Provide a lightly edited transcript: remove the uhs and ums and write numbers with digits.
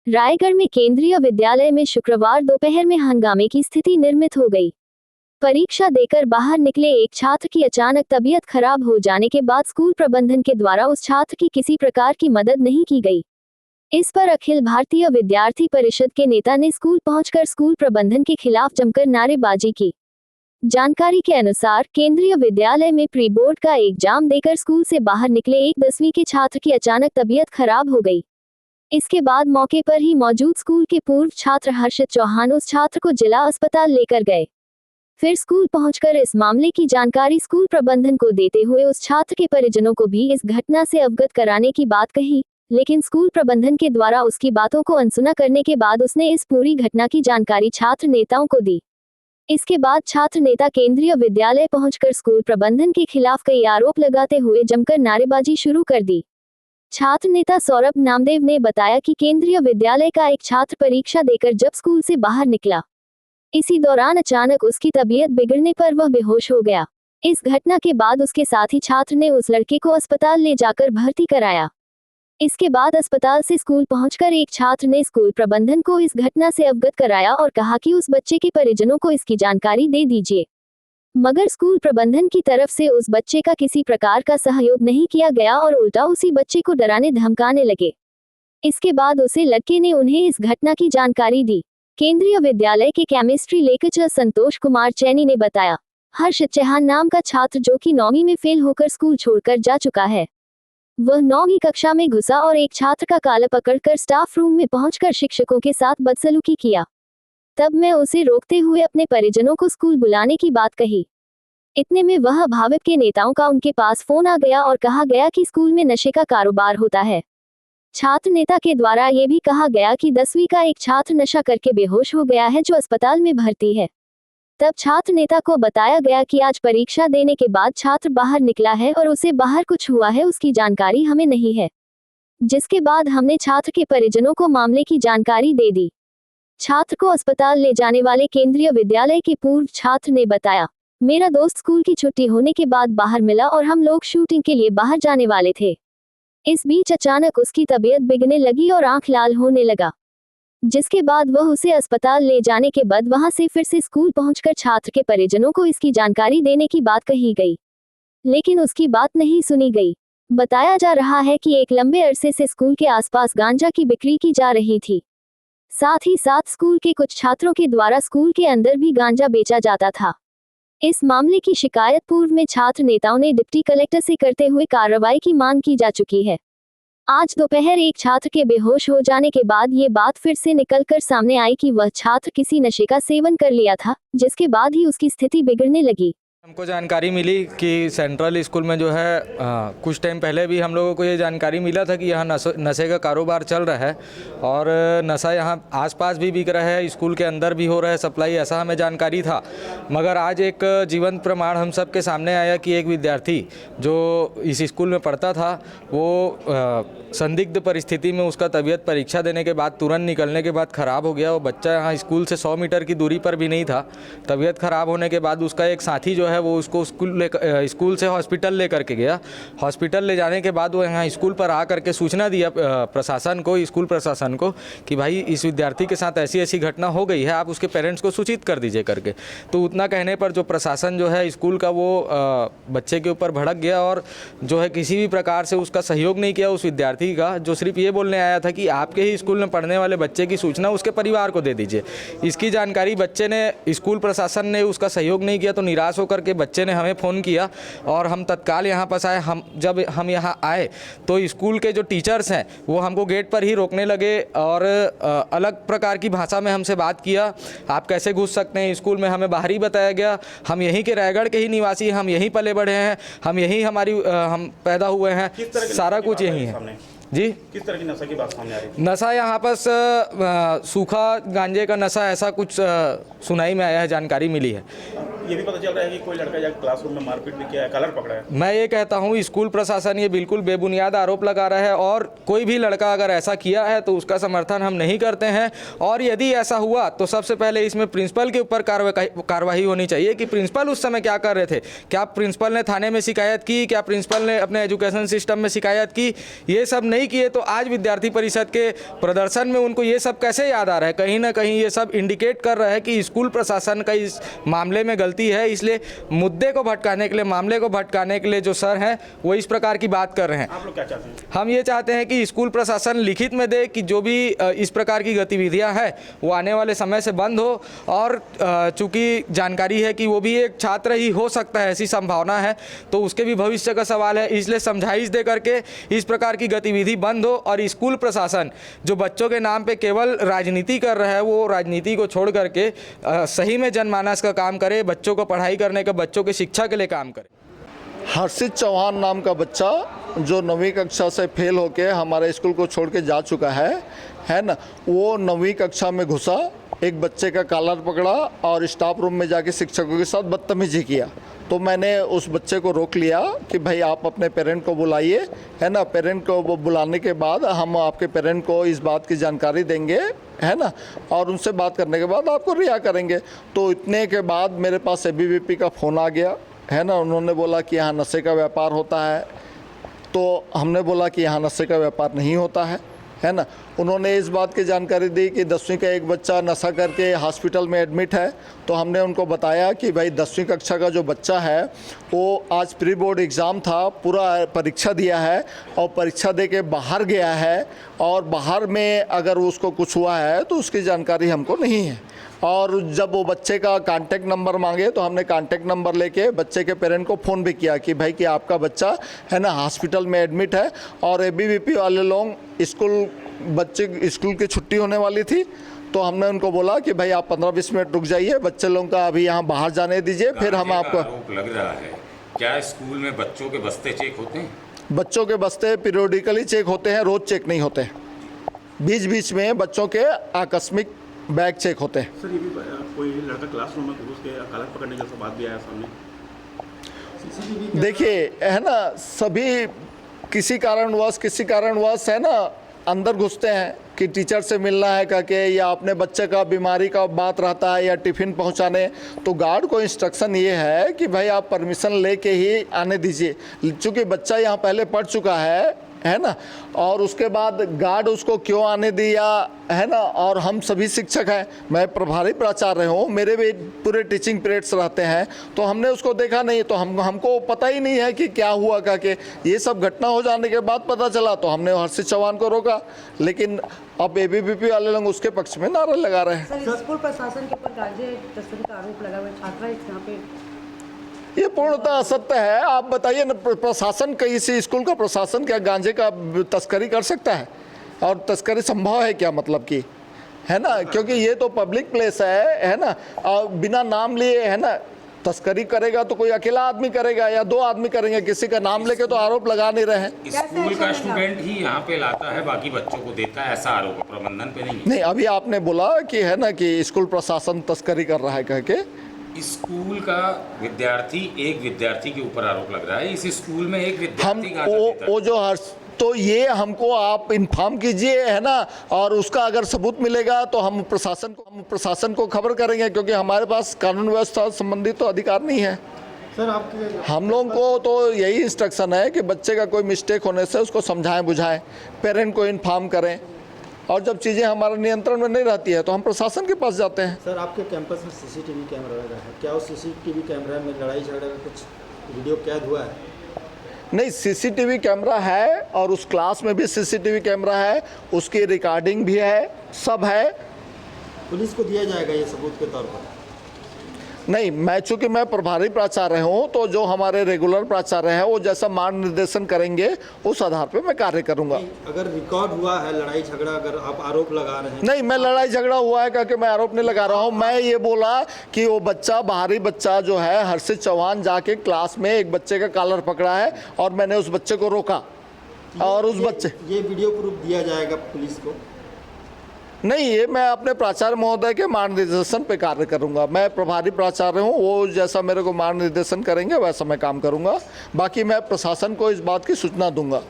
रायगढ़ में केंद्रीय विद्यालय में शुक्रवार दोपहर में हंगामे की स्थिति निर्मित हो गई। परीक्षा देकर बाहर निकले एक छात्र की अचानक तबीयत खराब हो जाने के बाद स्कूल प्रबंधन के द्वारा उस छात्र की किसी प्रकार की मदद नहीं की गई। इस पर अखिल भारतीय विद्यार्थी परिषद के नेता ने स्कूल पहुंचकर स्कूल प्रबंधन के खिलाफ जमकर नारेबाजी की। जानकारी के अनुसार केंद्रीय विद्यालय में प्री बोर्ड का एग्जाम देकर स्कूल से बाहर निकले एक 10वीं के छात्र की अचानक तबीयत खराब हो गई। इसके बाद मौके पर ही मौजूद स्कूल के पूर्व छात्र हर्षित चौहान उस छात्र को जिला अस्पताल लेकर गए। फिर स्कूल पहुंचकर इस मामले की जानकारी स्कूल प्रबंधन को देते हुए उस छात्र के परिजनों को भी इस घटना से अवगत कराने की बात कही, लेकिन स्कूल प्रबंधन के द्वारा उसकी बातों को अनसुना करने के बाद उसने इस पूरी घटना की जानकारी छात्र नेताओं को दी। इसके बाद छात्र नेता केंद्रीय विद्यालय पहुंचकर स्कूल प्रबंधन के खिलाफ कई आरोप लगाते हुए जमकर नारेबाजी शुरू कर दी। छात्र नेता सौरभ नामदेव ने बताया कि केंद्रीय विद्यालय का एक छात्र परीक्षा देकर जब स्कूल से बाहर निकला, इसी दौरान अचानक उसकी तबीयत बिगड़ने पर वह बेहोश हो गया। इस घटना के बाद उसके साथी छात्र ने उस लड़के को अस्पताल ले जाकर भर्ती कराया। इसके बाद अस्पताल से स्कूल पहुंचकर एक छात्र ने स्कूल प्रबंधन को इस घटना से अवगत कराया और कहा कि उस बच्चे के परिजनों को इसकी जानकारी दे दीजिए, मगर स्कूल प्रबंधन की तरफ से उस बच्चे का किसी प्रकार का सहयोग नहीं किया गया और उल्टा उसी बच्चे को डराने धमकाने लगे। इसके बाद उसे लड़के ने उन्हें इस घटना की जानकारी दी। केंद्रीय विद्यालय के केमिस्ट्री लेक्चरर संतोष कुमार चैनी ने बताया, हर्षित चौहान नाम का छात्र जो कि 9वीं में फेल होकर स्कूल छोड़कर जा चुका है, वह 9वीं कक्षा में घुसा और एक छात्र का काला पकड़कर स्टाफ रूम में पहुंचकर शिक्षकों के साथ बदसलूकी किया। तब मैं उसे रोकते हुए अपने परिजनों को स्कूल बुलाने की बात कही। इतने में वह भाविक के नेताओं का उनके पास फोन आ गया और कहा गया कि स्कूल में नशे का कारोबार होता है। छात्र नेता के द्वारा ये भी कहा गया कि 10वीं का एक छात्र नशा करके बेहोश हो गया है जो अस्पताल में भर्ती है। तब छात्र नेता को बताया गया कि आज परीक्षा देने के बाद छात्र बाहर निकला है और उसे बाहर कुछ हुआ है, उसकी जानकारी हमें नहीं है। जिसके बाद हमने छात्र के परिजनों को मामले की जानकारी दे दी। छात्र को अस्पताल ले जाने वाले केंद्रीय विद्यालय के पूर्व छात्र ने बताया, मेरा दोस्त स्कूल की छुट्टी होने के बाद बाहर मिला और हम लोग शूटिंग के लिए बाहर जाने वाले थे। इस बीच अचानक उसकी तबीयत बिगड़ने लगी और आंख लाल होने लगा, जिसके बाद वह उसे अस्पताल ले जाने के बाद वहां से फिर से स्कूल पहुंचकर छात्र के परिजनों को इसकी जानकारी देने की बात कही गई, लेकिन उसकी बात नहीं सुनी गई। बताया जा रहा है कि एक लंबे अरसे से स्कूल के आसपास गांजा की बिक्री की जा रही थी। साथ ही साथ स्कूल के कुछ छात्रों के द्वारा स्कूल के अंदर भी गांजा बेचा जाता था। इस मामले की शिकायत पूर्व में छात्र नेताओं ने डिप्टी कलेक्टर से करते हुए कार्रवाई की मांग की जा चुकी है। आज दोपहर एक छात्र के बेहोश हो जाने के बाद ये बात फिर से निकलकर सामने आई कि वह छात्र किसी नशे का सेवन कर लिया था, जिसके बाद ही उसकी स्थिति बिगड़ने लगी। हमको जानकारी मिली कि सेंट्रल स्कूल में जो है कुछ टाइम पहले भी हम लोगों को ये जानकारी मिला था कि यहाँ नशे का कारोबार चल रहा है और नशा यहाँ आसपास भी बिक रहा है, स्कूल के अंदर भी हो रहा है सप्लाई, ऐसा हमें जानकारी था। मगर आज एक जीवंत प्रमाण हम सब के सामने आया कि एक विद्यार्थी जो इस स्कूल में पढ़ता था वो संदिग्ध परिस्थिति में उसका तबीयत परीक्षा देने के बाद तुरंत निकलने के बाद ख़राब हो गया। वो बच्चा यहाँ स्कूल से 100 मीटर की दूरी पर भी नहीं था। तबीयत ख़राब होने के बाद उसका एक साथी जो है वो उसको स्कूल से हॉस्पिटल लेकर के गया। हॉस्पिटल ले जाने के बाद वो यहाँ स्कूल पर आ करके सूचना दिया प्रशासन को, स्कूल प्रशासन को, कि भाई इस विद्यार्थी के साथ ऐसी ऐसी घटना हो गई है, आप उसके पेरेंट्स को सूचित कर दीजिए करके। तो उतना कहने पर जो प्रशासन जो है स्कूल का वो बच्चे के ऊपर भड़क गया और जो है किसी भी प्रकार से उसका सहयोग नहीं किया उस विद्यार्थी का, जो सिर्फ ये बोलने आया था कि आपके ही स्कूल में पढ़ने वाले बच्चे की सूचना उसके परिवार को दे दीजिए। इसकी जानकारी बच्चे ने, स्कूल प्रशासन ने उसका सहयोग नहीं किया तो निराश होकर के बच्चे ने हमें फ़ोन किया और हम तत्काल यहाँ पास आए। जब हम यहाँ आए तो स्कूल के जो टीचर्स हैं वो हमको गेट पर ही रोकने लगे और अलग प्रकार की भाषा में हमसे बात किया, आप कैसे घुस सकते हैं स्कूल में। हमें बाहर ही बताया गया, हम यहीं के रायगढ़ के ही निवासी, हम यहीं पले बढ़े हैं, हम यहीं हम पैदा हुए हैं, सारा कुछ यहीं है। जी, किस तरह की नशा की बात सामने आ रही है? नशा यहाँ पर सूखा गांजे का नशा, ऐसा कुछ सुनाई में आया है, जानकारी मिली है। ये भी पता चल रहा है कि कोई लड़का जाकर क्लासरूम में मारपीट भी किया है, कलर पकड़ा है। मैं ये कहता हूँ स्कूल प्रशासन ये बिल्कुल बेबुनियाद आरोप लगा रहा है और कोई भी लड़का अगर ऐसा किया है तो उसका समर्थन हम नहीं करते हैं। और यदि ऐसा हुआ तो सबसे पहले इसमें प्रिंसिपल के ऊपर कार्रवाई होनी चाहिए कि प्रिंसिपल उस समय क्या कर रहे थे। क्या प्रिंसिपल ने थाने में शिकायत की, क्या प्रिंसिपल ने अपने एजुकेशन सिस्टम में शिकायत की? ये सब नहीं किए तो आज विद्यार्थी परिषद के प्रदर्शन में उनको ये सब कैसे याद आ रहा है? कहीं ना कहीं ये सब इंडिकेट कर रहा है कि स्कूल प्रशासन का इस मामले में गलती है। इसलिए मुद्दे को भटकाने के लिए, मामले को भटकाने के लिए जो सर हैं वो इस प्रकार की बात कर रहे हैं। आप लोग क्या चाहते हैं? हम ये चाहते हैं कि स्कूल प्रशासन लिखित में दे कि जो भी इस प्रकार की गतिविधियां हैं वो आने वाले समय से बंद हो। और चूंकि जानकारी है कि वो भी एक छात्र ही हो सकता है, ऐसी संभावना है, तो उसके भी भविष्य का सवाल है। इसलिए समझाइश दे करके इस प्रकार की गतिविधि बंद हो और स्कूल प्रशासन जो बच्चों के नाम पे केवल राजनीति कर रहा है वो राजनीति को छोड़ करके सही में जनमानस का काम करे, बच्चों को पढ़ाई करने का, बच्चों की शिक्षा के लिए काम करे। हर्षित चौहान नाम का बच्चा जो 9वीं कक्षा से फेल होके हमारे स्कूल को छोड़ के जा चुका है ना, वो 9वीं कक्षा में घुसा, एक बच्चे का कॉलर पकड़ा और स्टाफ रूम में जाके शिक्षकों के साथ बदतमीजी किया। तो मैंने उस बच्चे को रोक लिया कि भाई आप अपने पेरेंट को बुलाइए, है ना। पेरेंट को बुलाने के बाद हम आपके पेरेंट को इस बात की जानकारी देंगे, है ना, और उनसे बात करने के बाद आपको रिहा करेंगे। तो इतने के बाद मेरे पास एबीवीपी का फ़ोन आ गया, है ना। उन्होंने बोला कि यहाँ नशे का व्यापार होता है, तो हमने बोला कि यहाँ नशे का व्यापार नहीं होता है ना। उन्होंने इस बात की जानकारी दी कि 10वीं का एक बच्चा नशा करके हॉस्पिटल में एडमिट है। तो हमने उनको बताया कि भाई 10वीं कक्षा का जो बच्चा है वो आज प्री बोर्ड एग्ज़ाम था, पूरा परीक्षा दिया है और परीक्षा दे के बाहर गया है, और बाहर में अगर उसको कुछ हुआ है तो उसकी जानकारी हमको नहीं है। और जब वो बच्चे का कांटेक्ट नंबर मांगे तो हमने कांटेक्ट नंबर लेके बच्चे के पेरेंट को फ़ोन भी किया कि भाई कि आपका बच्चा है ना हॉस्पिटल में एडमिट है। और एबीवीपी वाले लोग बच्चे स्कूल की छुट्टी होने वाली थी, तो हमने उनको बोला कि भाई आप 15-20 मिनट रुक जाइए, बच्चे लोगों का अभी यहाँ बाहर जाने दीजिए, फिर हम आपको। आरोप लग रहा है, क्या स्कूल में बच्चों के बस्ते चेक होते हैं? बच्चों के बस्ते पीरियोडिकली चेक होते हैं, रोज़ चेक नहीं होते। बीच बीच में बच्चों के आकस्मिक बैग चेक होते हैं। सर ये भी कोई लड़का क्लासरूम में घुस के कलर पकड़ने जैसा बात भी आया सामने। देखिए, है ना, सभी किसी कारणवश है ना अंदर घुसते हैं कि टीचर से मिलना है करके, या अपने बच्चे का बीमारी का बात रहता है, या टिफ़िन पहुंचाने। तो गार्ड को इंस्ट्रक्शन ये है कि भाई आप परमिशन लेके ही आने दीजिए, चूँकि बच्चा यहाँ पहले पढ़ चुका है ना। और उसके बाद गार्ड उसको क्यों आने दिया, है ना। और हम सभी शिक्षक हैं, मैं प्रभारी प्राचार्य हूँ, मेरे भी पूरे टीचिंग पीरियड्स रहते हैं, तो हमने उसको देखा नहीं, तो हमको पता ही नहीं है कि क्या हुआ करके। ये सब घटना हो जाने के बाद पता चला तो हमने हर्षित चौहान को रोका, लेकिन अब एबीवीपी वाले लोग उसके पक्ष में नारे लगा रहे हैं। सर, स्कूल प्रशासन के ऊपर गांजे तस्करी का आरोप लगा हुआ है, छात्रा यहाँ पे। ये पूर्णतः असत्य है। आप बताइए ना, प्रशासन किसी स्कूल का प्रशासन क्या गांजे का तस्करी कर सकता है? और तस्करी संभव है क्या, मतलब कि, है ना, क्योंकि ये तो पब्लिक प्लेस है ना। और बिना नाम लिए, है ना, तस्करी करेगा तो कोई अकेला आदमी करेगा या 2 आदमी करेंगे, किसी का नाम लेके तो आरोप लगा नहीं रहे हैं। स्कूल का स्टूडेंट ही यहाँ पे लाता है, बाकी बच्चों को देता है, ऐसा आरोप प्रबंधन पे नहीं? नहीं, अभी आपने बोला कि है ना कि स्कूल प्रशासन तस्करी कर रहा है कह के। स्कूल का एक विद्यार्थी के ऊपर आरोप लग रहा है। इस स्कूल में एक हम विद्यार्थी वो जो तो ये हमको आप इन्फॉर्म कीजिए, है ना, और उसका अगर सबूत मिलेगा तो हम प्रशासन को खबर करेंगे, क्योंकि हमारे पास कानून व्यवस्था संबंधी तो अधिकार नहीं है। सर आपके हम लोगों को तो यही इंस्ट्रक्शन है कि बच्चे का कोई मिस्टेक होने से उसको समझाएं बुझाएं, पेरेंट को इन्फॉर्म करें, और जब चीज़ें हमारे नियंत्रण में नहीं रहती है तो हम प्रशासन के पास जाते हैं। सर, आपके कैंपस में सीसीटीवी कैमरा लगा है, क्या उस सीसीटीवी कैमरा में लड़ाई झगड़ा का कुछ वीडियो कैद हुआ है? नहीं, सीसीटीवी कैमरा है और उस क्लास में भी सीसीटीवी कैमरा है, उसकी रिकॉर्डिंग भी है, सब है। पुलिस को दिया जाएगा ये सबूत के तौर पर? नहीं, चूँकि मैं प्रभारी प्राचार्य हूँ, तो जो हमारे रेगुलर प्राचार्य हैं वो जैसा मार्गनिर्देशन करेंगे उस आधार पे मैं कार्य करूँगा। अगर रिकॉर्ड हुआ है लड़ाई झगड़ा, अगर आप आरोप लगा रहे हैं? नहीं, मैं लड़ाई झगड़ा हुआ है करके मैं आरोप नहीं लगा रहा हूँ। मैं ये बोला कि वो बच्चा, बाहरी बच्चा जो है हर्षित चौहान, जाके क्लास में एक बच्चे का कॉलर पकड़ा है और मैंने उस बच्चे को रोका। और उस बच्चे ये वीडियो प्रूफ दिया जाएगा पुलिस को? नहीं, ये मैं अपने प्राचार्य महोदय के मार्गदर्शन पे कार्य करूंगा। मैं प्रभारी प्राचार्य हूँ, वो जैसा मेरे को मार्गदर्शन करेंगे वैसा मैं काम करूंगा। बाकी मैं प्रशासन को इस बात की सूचना दूंगा।